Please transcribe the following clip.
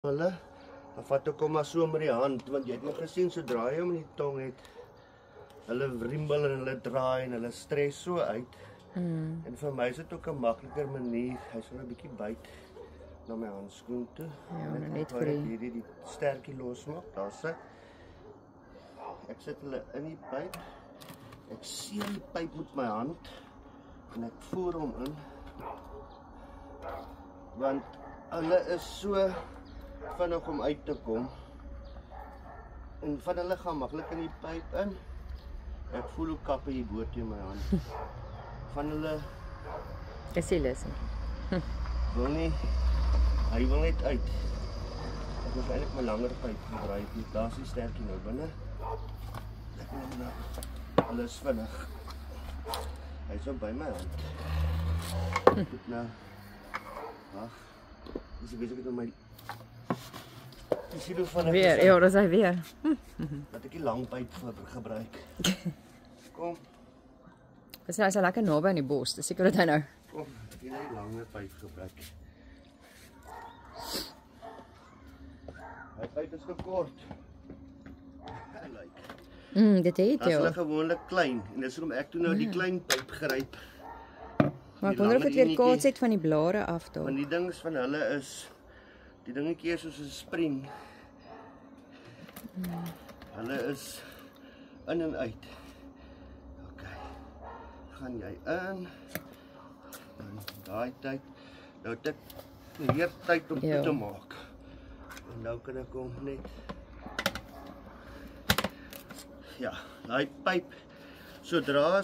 Hulle, dan vat ek hom maar so met die hand, want jy het nog gesien, sodra jy hom in die tong het, hulle wriembel en hulle draai en hulle stres so uit. En vir my is dit ook 'n makliker manier, hy sal 'n bietjie byt na my handskoen toe. Ja, net vir vir die... hierdie sterkie losmaak, daar sit. Ek sit hulle in die pyp, ek seer die pyp met my hand, en ek voer hom in, want hulle is so vinnig om uit te kom, en van hulle gaan maklik in die pyp in, ek voel hoe kappe hier bo teen my hand, van hulle Is hy lus? wil nie, hy wil net uit, ek moes eintlik my langer pyp gebruik, daar is die sterkie nou binne, ek neem nou, hulle is vinnig, hy is nou by my hand, goed nou, wacht, dis ek weet ek het nou my, jy sien hoe vinnig Weer, is hy. ja, dat is hy weer. Dat ek die lang pyp gebruik. Kom, Dis hy is lekker naby aan die bos, dis seker dat hy nou... kom, ek het die lange pyp gebruik. Die pyp is gekort. dit het Dat is hulle jou. gewoonlik klein, en dis hoekom ek toe nou die klein pyp gryp. Maar ek die wonder of lange dit weer enetjie. kaats het van die blare af daar. Want die dings van hulle is, die dingetjie is soos 'n spring. Hulle is in en uit. OK. Gaan jy in. Dan daai tyd. Nou het ek meer tyd om toe te maak. En nou kan ek hom net. Ja, daai pyp sodra